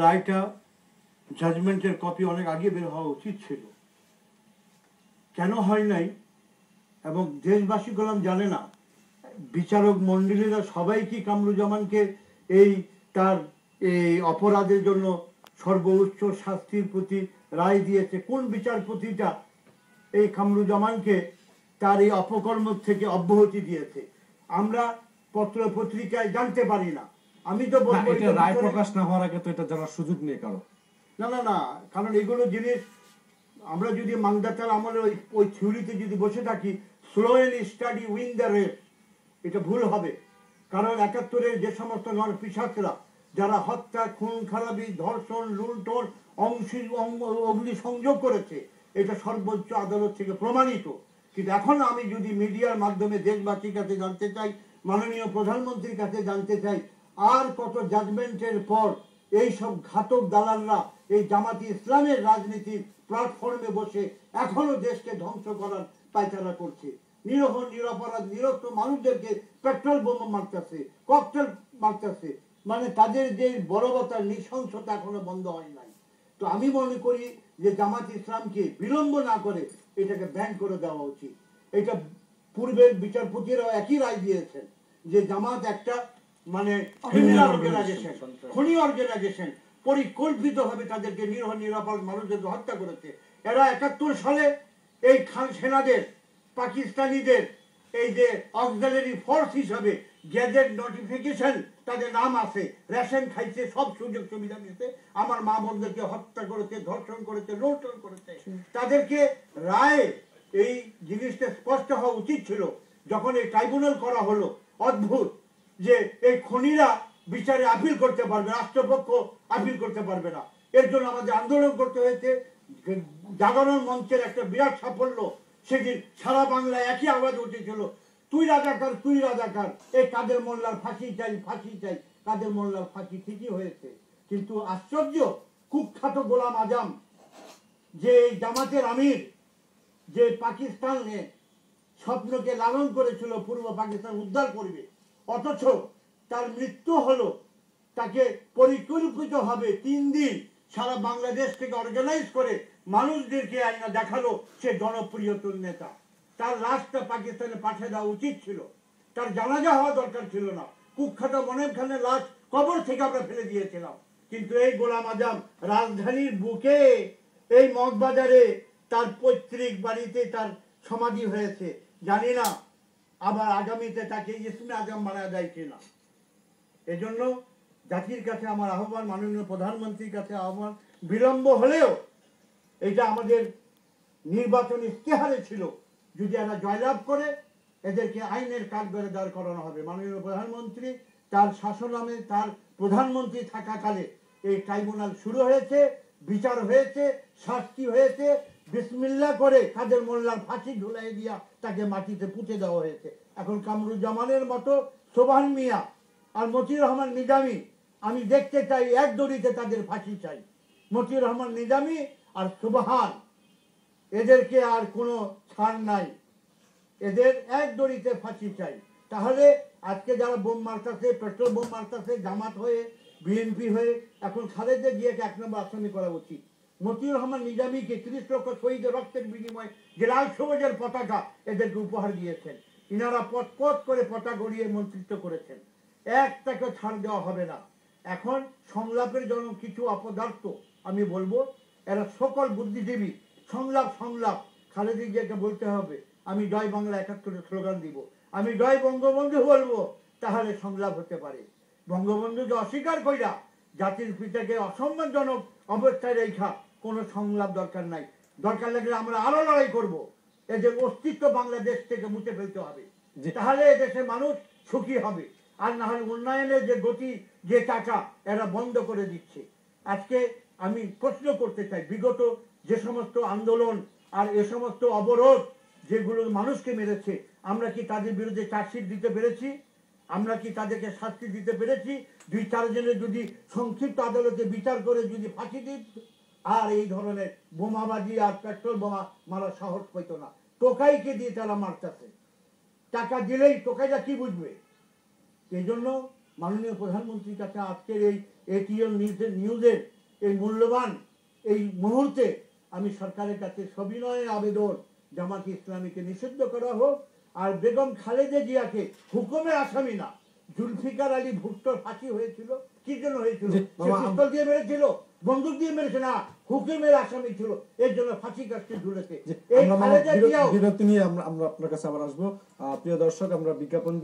রায়টা জাজমেন্টের কপি অনেক আগে বের হওয়া উচিত ছিল, কেন হয় নাই এবং দেশবাসী গোলাম জানে না। বিচারক মন্ডলীরা সবাই কি কামরুজ্জামানকে এই তার এই অপরাধের জন্য সর্বোচ্চ শাস্তির প্রতি রায় দিয়েছে? কোন বিচারপতিটা এই কামরুজ্জামানকে তার এই অপকর্ম থেকে অব্যাহতি দিয়েছে? আমরা পত্র পত্রিকায় জানতে পারি না। আমি তো বলবো এটা রায় প্রকাশ না হওয়ার আগে তো এটা জানার সুযোগ নেই কারো। না না না, কারণ এগুলো জিনিস আমরা যদি মাংদাতার আমলে ওই থিওরিতে যদি বসে থাকি, slow and steady win the race, এটা ভুল হবে। কারণ ৭১-এর যে সমস্ত নরপিশাচরা যারা হত্যা, খুন খারাপি, ধর্ষণ, লুণ্ঠন, অগ্নিসংযোগ করেছে, এটা সর্বোচ্চ আদালত থেকে প্রমাণিত। কিন্তু এখন আমি যদি মিডিয়ার মাধ্যমে দেশবাসীর কাছে জানতে চাই, মাননীয় প্রধানমন্ত্রীর কাছে জানতে চাই, আর কত জাজমেন্টের পর এই সব ঘাতক দালালরা এই জামাতি ইসলামের রাজনীতির প্ল্যাটফর্মে বসে এখনো দেশকে ধ্বংস করার পায়চারা করছে। নিরহ নিরপরাধ নিরস্ত্র মানুষদেরকে পেট্রোল বোমা মারতেছে, ককটেল মারতেছে। মানে তাদের যে বর্বরতা, নৃশংসতা এখনো বন্ধ হয় নাই। তো আমি মনে করি যে জামাত ইসলামকে বিলম্ব না করে এটাকে ব্যান করে দেওয়া উচিত। এটা পূর্বের বিচারপতিরাও একই রায় দিয়েছেন যে জামাত একটা মানে খনি অর্গানাইজেশন পরিকল্পিতভাবে তাদেরকে নিরহ নিরাপরাধ মানুষদেরকে হত্যা করেছে। এরা ৭১ সালে এই খান সেনাদের, পাকিস্তানিদের এই যে অক্সিলারি ফোর্স হিসাবে গেজেট নোটিফিকেশন তাদের নাম আছে, রেশন খাইছে, সব সুযোগ সুবিধা নিয়েছে, আমার মা বোনদেরকে হত্যা করেছে, ধর্ষণ করেছে, লুণ্ঠন করেছে। তাদেরকে রায় এই জিনিসটা স্পষ্ট হওয়া উচিত ছিল যখন এই ট্রাইব্যুনাল করা হলো। অদ্ভুত যে এই খনিরা বিচারে আপিল করতে পারবে, রাষ্ট্রপক্ষ আপিল করতে পারবে না। এর জন্য আমাদের আন্দোলন করতে হয়েছে। জাগরণ মঞ্চের একটা বিরাট সাফল্য, সেদিন সারা বাংলায় একই আওয়াজ উঠেছিল, তুই রাজাকার, তুই রাজাকার, এই কাদের মোল্লার ফাঁসি চাই, ফাঁসি চাই। কাদের মোল্লার ফাঁসি ঠিকই হয়েছে, কিন্তু আশ্চর্য, কুখ্যাত গোলাম আজম যে জামাতের আমির, যে পাকিস্তানে স্বপ্নকে লালন করেছিল পূর্ব পাকিস্তান উদ্ধার করবে, অথচ তার মৃত্যু হলো। তাকে পরিকল্পিতভাবে ৩ দিন সারা বাংলাদেশ থেকে অর্গানাইজ করে মানুষদেরকে আইনা দেখালো সে জনপ্রিয় নেতা। তার লাশটা পাকিস্তানে পাঠিয়ে দেওয়া উচিত ছিল, তার জানাজা হওয়া দরকার ছিল না। কুখ্যাত মনিব খানের লাশ কবর থেকে আমরা ফেলে দিয়েছিলাম। কিন্তু এই গোলাম আজম রাজধানীর বুকে এই মগবাজারে তার পৈতৃক বাড়িতে তার সমাধি হয়েছে। জানি না আবার আগামীতে তাকে ইসমে আজম মারা যায় কিনা। এজন্য জাতির কাছে আমার আহ্বান, মাননীয় প্রধানমন্ত্রীর কাছে আহ্বান, বিলম্ব হলেও এটা আমাদের নির্বাচন ইশতেহারে ছিল, যদি এরা জয়লাভ করে এদেরকে আইনের কাঠগড়ে দাঁড় করানো হবে। মাননীয় প্রধানমন্ত্রী তার শাসনামে, তার প্রধানমন্ত্রী থাকাকালে এই ট্রাইব্যুনাল শুরু হয়েছে, বিচার হয়েছে, শাস্তি হয়েছে। বিসমিল্লাহ করে কাদের মোল্লার ফাঁসি ঝুলাই দিয়া তাকে মাটিতে পুঁতে দেওয়া হয়েছে। এখন কামরুজ্জামানের মতো, সোবহান মিয়া আর মতিউর রহমান নিজামী, আমি দেখতে চাই এক দড়িতে তাদের ফাঁসি চাই। মতিউর রহমান নিজামী আর সোবহান, এদেরকে আর কোনো ছাড় নাই, এদের এক দড়িতে ফাঁসি চাই। তাহলে আজকে যারা বোম মারতেছে, পেট্রোল বোম মারতেছে, জামাত হয়ে, বিএনপি হয়ে, এখন খালেদা জিয়াকে ১ নম্বর আসামি করা উচিত। মতিউর রহমান নিজামীকে ৩০ লক্ষ শহীদের রক্তের বিনিময়ে যে লাল সবুজের পতাকা এদেরকে উপহার দিয়েছেন, ইনারা পথ পথ করে পতাকা গড়িয়ে মন্ত্রিত্ব করেছেন, একটাকে ছাড় দেওয়া হবে না। এখন সংলাপের জন্য কিছু অপদার্থ, আমি বলবো এরা সকল বুদ্ধিজীবী, সংলাপ খালেদা জিয়াকে বলতে হবে আমি জয় বাংলা ৭১-এর স্লোগান দিব, আমি জয় বঙ্গবন্ধু বলবো, তাহলে সংলাপ হতে পারে। বঙ্গবন্ধুকে অস্বীকার কইরা জাতির পিতাকে অসম্মানজনক অবস্থায় রেখা কোনো সংলাপ দরকার নাই। দরকার লাগলে আমরা আরো লড়াই করব, এদের অস্তিত্ব বাংলাদেশ থেকে মুছে ফেলতে হবে, তাহলে এদেশের মানুষ সুখী হবে। আর না হলে উন্নয়নের যে গতি, যে টাকা এরা বন্ধ করে দিচ্ছে। আজকে আমি প্রশ্ন করতে চাই, বিগত যে সমস্ত আন্দোলন আর এ সমস্ত অবরোধ যেগুলো মানুষকে মেরেছে, আমরা কি তাদের বিরুদ্ধে চার্জশিট দিতে পেরেছি? আমরা কি তাদেরকে শাস্তি দিতে পেরেছি? ২-৪ জনের যদি সংক্ষিপ্ত আদালতে বিচার করে যদি ফাঁসি দিত, আর এই ধরনের বোমাবাজি আর পেট্রোল বোমা মারার সাহস পেত না। টোকাইকে দিয়ে তারা মারতেছে, টাকা দিলেই টোকাইটা কি বুঝবে? এই জন্য মাননীয় প্রধানমন্ত্রীর কাছে আজকের এই এটিএন নিউজের এই মূল্যবান এই মুহূর্তে আমি সরকারের কাছে সবিনয় আবেদন, জামাত ইসলামীকে নিষিদ্ধ করা হোক, আর বেগম খালেদা জিয়াকে হুকুমের আসামি না, জুলফিকার আলী ভুট্টোর ফাঁসি হয়েছিল কি জন্য হয়েছিল? জি, সে পিস্তল দিয়ে মেরেছিল, বন্দুক দিয়ে মেরেছে না, হুকুমের আসামি ছিল, এর জন্য ফাঁসি কাটতে ঝুলেছে। এই খালেদা জিয়াও বিরতি নিয়ে আমরা আপনার কাছে আবার আসবো। প্রিয় দর্শক, আমরা বিজ্ঞাপন